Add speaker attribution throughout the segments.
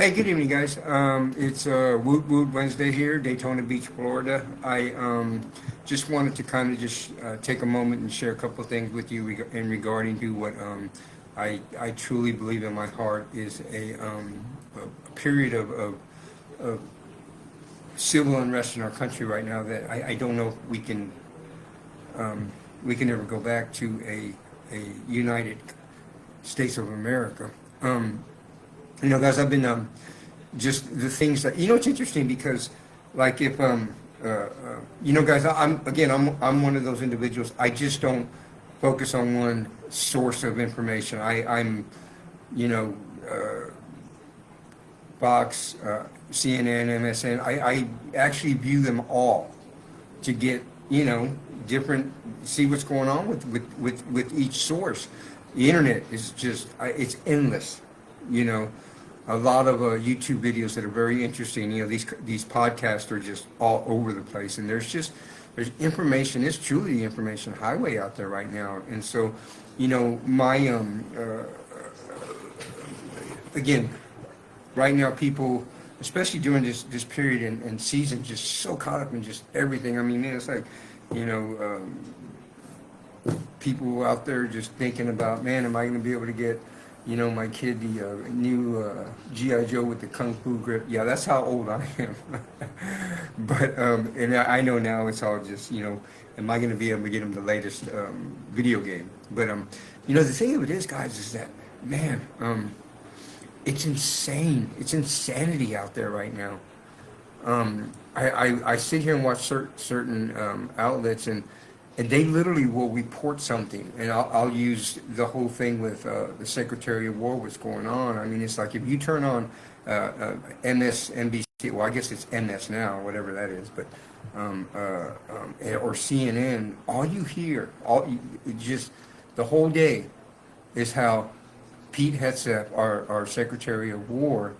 Speaker 1: Hey, good evening, guys. It's Woot Woot Wednesday here, Daytona Beach, Florida. I just wanted to kind of just take a moment and share a couple of things with you in regarding to what I truly believe in my heart is a period of civil unrest in our country right now that I don't know if we can ever go back to a United States of America. Guys, I've been just the things that it's interesting because, like, if guys, I'm one of those individuals. I just don't focus on one source of information. I'm, you know, Fox, CNN, MSN. I actually view them all to get different, see what's going on with each source. The internet is just it's endless. A lot of YouTube videos that are very interesting. These podcasts are just all over the place, and there's information. It's truly the information highway out there right now. And so, my again, right now, people, especially during this period and season, just so caught up in just everything. I mean, it's like, people out there just thinking about, man, am I going to be able to get my kid the new G.I. Joe with the Kung Fu grip? Yeah, that's how old I am. But, and I know now it's all just, am I going to be able to get him the latest video game? But, the thing of it is, guys, is that, man, it's insane. It's insanity out there right now. I sit here and watch certain outlets, and they literally will report something, and I'll use the whole thing with the Secretary of War, what's going on. I mean, it's like if you turn on MSNBC, well, I guess it's MS now, whatever that is, but or CNN, all you hear, just the whole day, is how Pete Hegseth, our Secretary of War,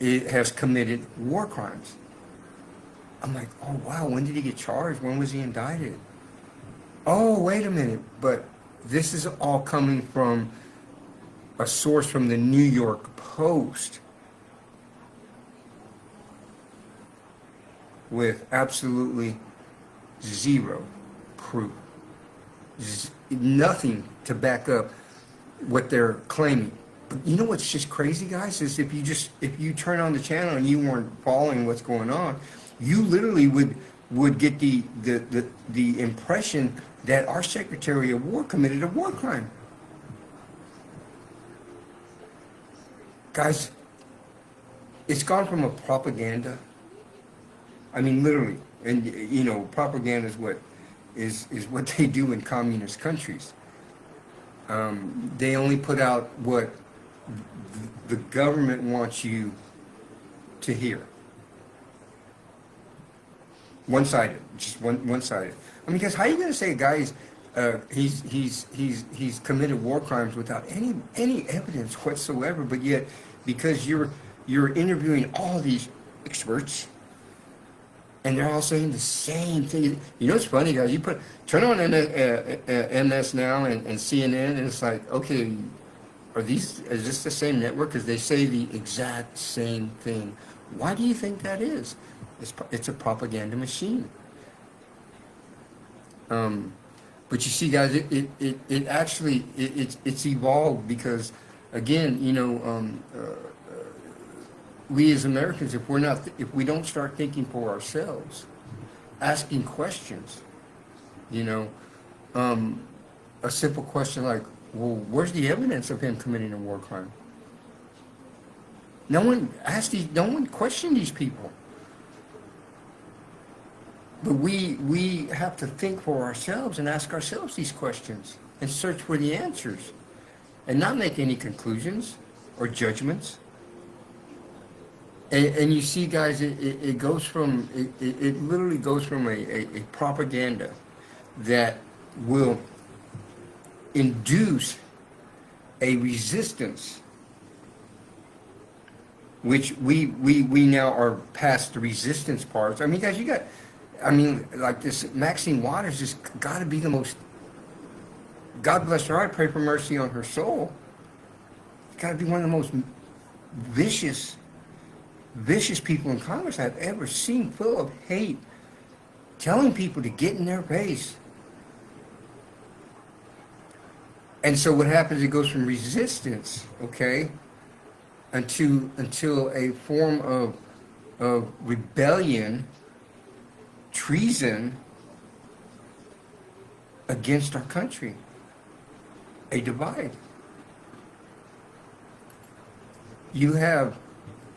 Speaker 1: has committed war crimes. I'm like, oh wow, when did he get charged? When was he indicted? Oh, wait a minute, but this is all coming from a source from the New York Post with absolutely zero proof. Nothing to back up what they're claiming. But you know what's just crazy, guys, is if you turn on the channel and you weren't following what's going on, you literally would get the impression that our Secretary of War committed a war crime. Guys, it's gone from a propaganda. I mean, literally, and propaganda is what they do in communist countries. They only put out what the government wants you to hear. One-sided, just one-sided. I mean, because how are you going to say a guy he's committed war crimes without any evidence whatsoever? But yet, because you're interviewing all these experts, and they're all saying the same thing. It's funny, guys. You turn on MS now and CNN, and it's like, okay, is this the same network? Because they say the exact same thing. Why do you think that is? It's a propaganda machine. But you see, guys, it actually it's evolved because, again, we as Americans, if we don't start thinking for ourselves, asking questions, a simple question like, well, where's the evidence of him committing a war crime? No one questioned these people. But we have to think for ourselves and ask ourselves these questions and search for the answers and not make any conclusions or judgments. And you see, guys, it goes from, it literally goes from a propaganda that will induce a resistance, which we now are past the resistance parts. I mean, guys, like this Maxine Waters just got to be the most, God bless her, I pray for mercy on her soul. Got to be one of the most vicious vicious people in Congress I've ever seen, full of hate, telling people to get in their pace. And so what happens, it goes from resistance, okay, until a form of rebellion, treason against our country, a divide. You have,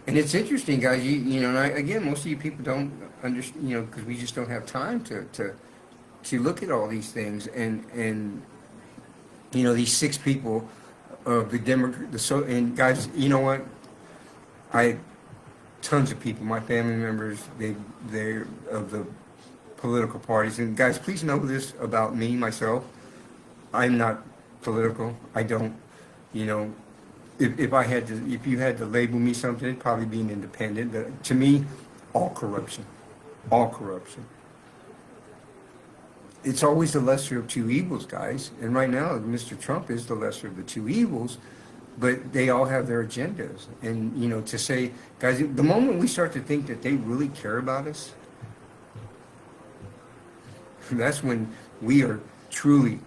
Speaker 1: and it's interesting, guys. You know, and again, most of you people don't understand, you know, because we just don't have time to look at all these things, and you know, these 6 people of the Democrat, and guys, you know what? Tons of people, my family members, they're of the political parties, and guys, please know this about me, myself. I'm not political. I don't, you know, if you had to label me something, it'd probably be an independent. To me, all corruption. It's always the lesser of two evils, guys. And right now, Mr. Trump is the lesser of the two evils, but they all have their agendas. And, you know, to say, guys, the moment we start to think that they really care about us, that's when we are truly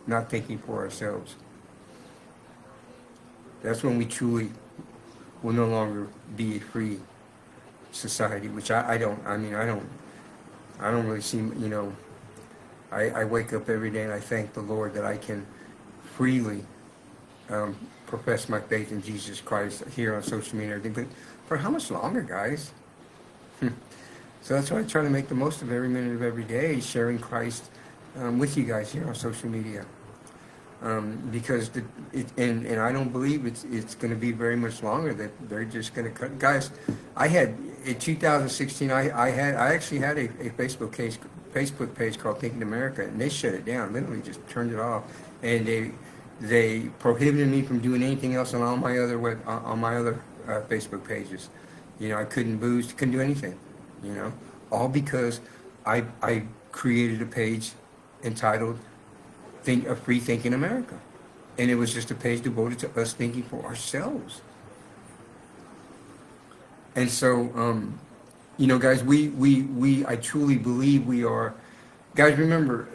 Speaker 1: not thinking for ourselves. That's when we truly will no longer be a free society, which I don't really see, you know, I wake up every day and I thank the Lord that I can freely profess my faith in Jesus Christ here on social media and everything. But for how much longer, guys? So that's why I try to make the most of every minute of every day, sharing Christ with you guys here on social media. Because and I don't believe it's going to be very much longer that they're just going to cut. Guys, I had in 2016 I actually had a Facebook page called Thinking America, and they shut it down, literally just turned it off, and they prohibited me from doing anything else on all my other Facebook pages. You know, I couldn't boost, couldn't do anything. You know, all because I created a page entitled A Free Thinking America. And it was just a page devoted to us thinking for ourselves. And so, you know, guys, I truly believe we are, guys, remember,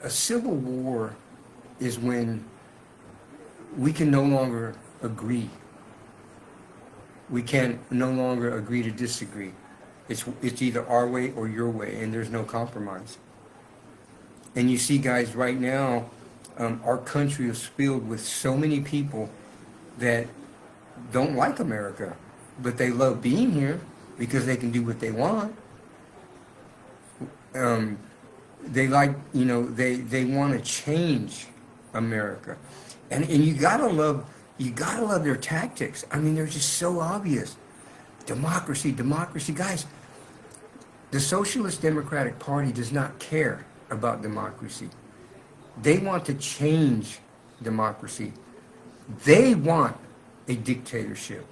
Speaker 1: a civil war is when we can no longer agree. We can no longer agree to disagree. It's either our way or your way, and there's no compromise. And you see, guys, right now, our country is filled with so many people that don't like America, but they love being here because they can do what they want. They like, you know, they want to change America, and you gotta love their tactics. I mean, they're just so obvious. Democracy, guys. The Socialist Democratic Party does not care about democracy. They want to change democracy. They want a dictatorship.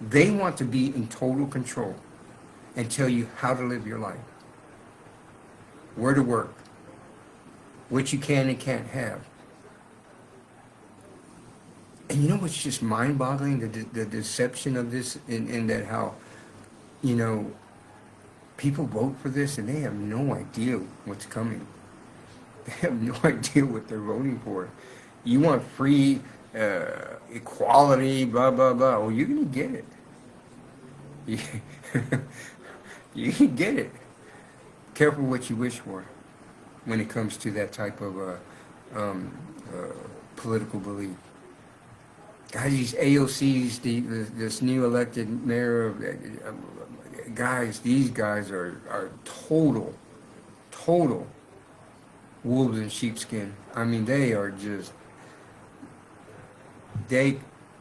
Speaker 1: They want to be in total control and tell you how to live your life, where to work, what you can and can't have. And you know what's just mind-boggling? The deception of this, in that how, you know, people vote for this and they have no idea what's coming. They have no idea what they're voting for. You want free equality, blah, blah, blah. Well, you're going to get it. You can get it. Careful what you wish for when it comes to that type of political belief. Guys, these AOCs, this new elected mayor, guys, these guys are total wolves in sheepskin. I mean, they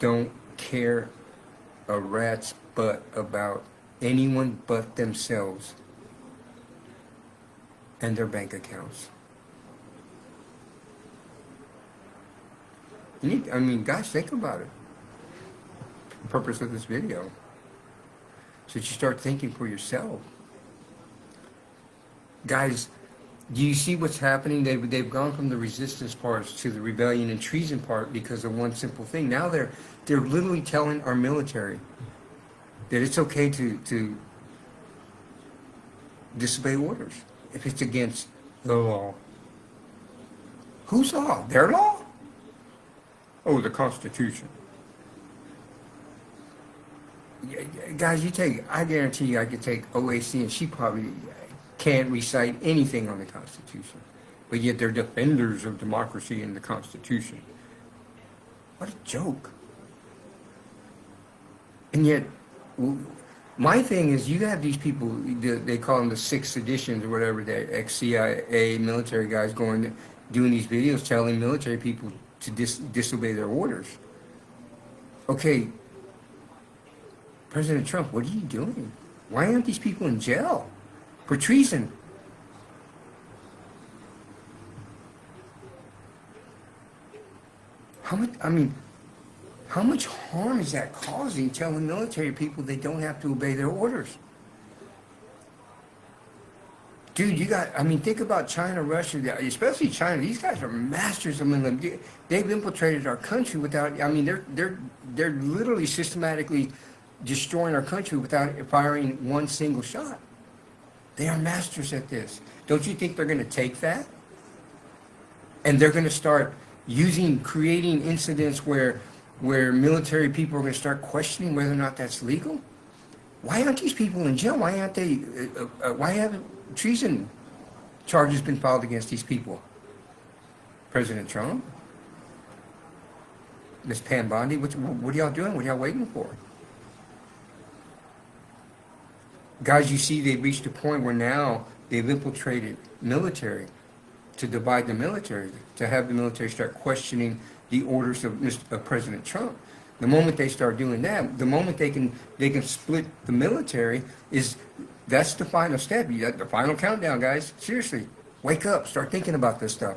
Speaker 1: don't care a rat's butt about anyone but themselves and their bank accounts. I mean, guys, think about it. The purpose of this video. So that you start thinking for yourself. Guys, do you see what's happening? They've gone from the resistance parts to the rebellion and treason part because of one simple thing. Now they're literally telling our military, that it's okay to disobey orders if it's against the law. Whose law? Their law? Oh, the Constitution. Guys, I guarantee you I could take OAC and she probably can't recite anything on the Constitution. But yet they're defenders of democracy and the Constitution. What a joke. And yet, my thing is, you have these people, they call them the sixth seditions or whatever, the ex-CIA military guys doing these videos telling military people to disobey their orders. Okay, President Trump, what are you doing? Why aren't these people in jail for treason? How much harm is that causing telling military people they don't have to obey their orders? Dude, think about China, Russia, especially China. These guys are masters of them. They've infiltrated our country without, they're literally systematically destroying our country without firing one single shot. They are masters at this. Don't you think they're going to take that? And they're going to start creating incidents where military people are going to start questioning whether or not that's legal? Why aren't these people in jail? Why haven't treason charges been filed against these people? President Trump? Ms. Pam Bondi? What are y'all doing? What are y'all waiting for? Guys, you see they've reached a point where now they've infiltrated military to divide the military, to have the military start questioning the orders of President Trump. The moment they start doing that, the moment they can split the military, that's the final step. The final countdown, guys. Seriously, wake up, start thinking about this stuff.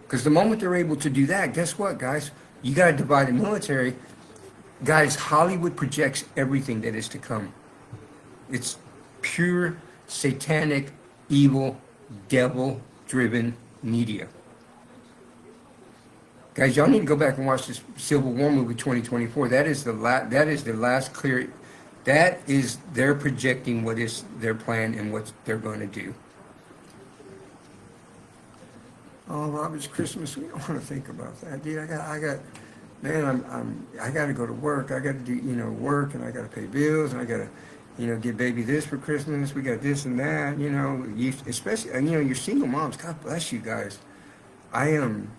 Speaker 1: Because the moment they're able to do that, guess what, guys? You got to divide the military. Guys, Hollywood projects everything that is to come. It's pure, satanic, evil, devil-driven media. Guys, y'all need to go back and watch this Civil War movie 2024. That is the last clear. They're projecting what is their plan and what they're going to do. Oh, Rob, it's Christmas. We don't want to think about that, dude. I got to go to work. I got to do, work, and I got to pay bills, and I got to, get baby this for Christmas. We got this and that, especially, your single moms. God bless you guys. I'm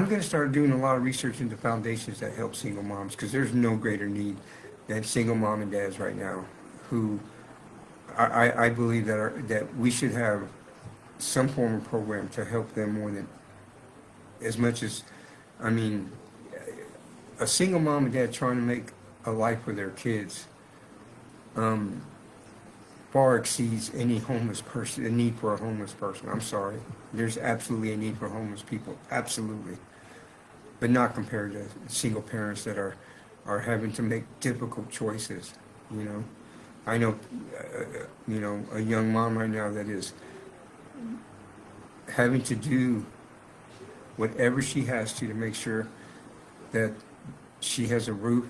Speaker 1: going to start doing a lot of research into foundations that help single moms, because there's no greater need than single mom and dads right now, who I believe that we should have some form of program to help them more than as much as, a single mom and dad trying to make a life for their kids far exceeds any homeless person, the need for a homeless person. I'm sorry. There's absolutely a need for homeless people, absolutely. But not compared to single parents that are having to make difficult choices, I know, a young mom right now that is having to do whatever she has to make sure that she has a roof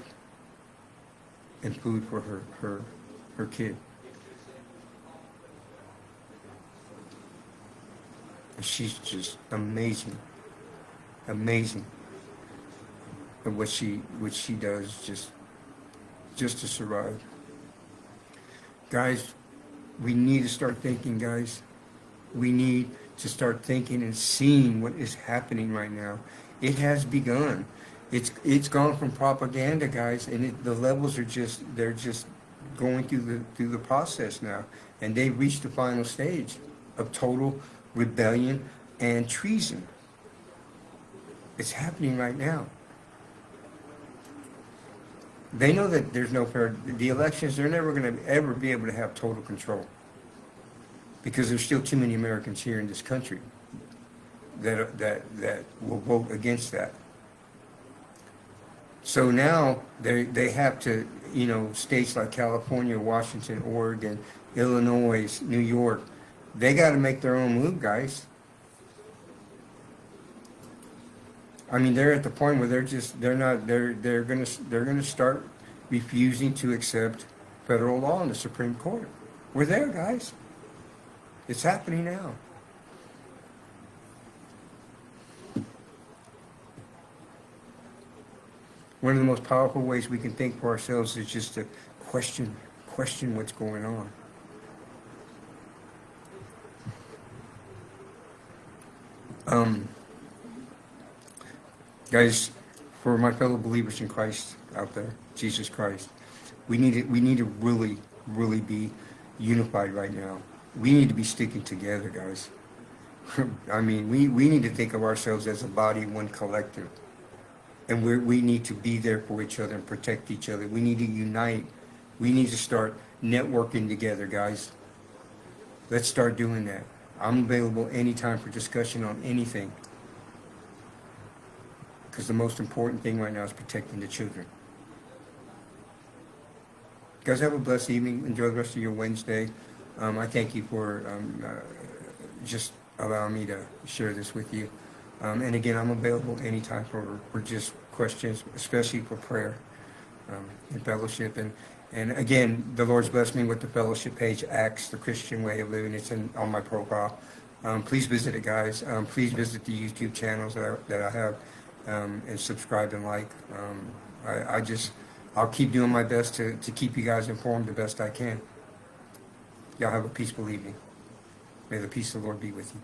Speaker 1: and food for her kid. She's just amazing at what she does just to survive. Guys, we need to start thinking, guys. We need to start thinking and seeing what is happening right now. It has begun. It's gone from propaganda, guys, and the levels are just going through the process now, and they've reached the final stage of total rebellion and treason. It's happening right now. They know that there's no fair. The elections, they're never going to ever be able to have total control, because there's still too many Americans here in this country that will vote against that. So now they have to, states like California, Washington, Oregon, Illinois, New York, they got to make their own move, guys. I mean, they're at the point where they're gonna start refusing to accept federal law in the Supreme Court. We're there, guys. It's happening now. One of the most powerful ways we can think for ourselves is just to question what's going on. Guys, for my fellow believers in Christ out there, Jesus Christ, we need to really be unified right now. We need to be sticking together, guys. I mean, we need to think of ourselves as a body, one collective. And we need to be there for each other and protect each other. We need to unite. We need to start networking together, guys. Let's start doing that. I'm available anytime for discussion on anything. Because the most important thing right now is protecting the children. Guys, have a blessed evening. Enjoy the rest of your Wednesday. I thank you for just allowing me to share this with you. And again, I'm available anytime for just questions, especially for prayer and fellowship. And again, the Lord's blessed me with the fellowship page, Acts, the Christian Way of Living. It's on my profile. Please visit it, guys. Please visit the YouTube channels that I have and subscribe and like. I'll keep doing my best to keep you guys informed the best I can. Y'all have a peaceful evening. May the peace of the Lord be with you.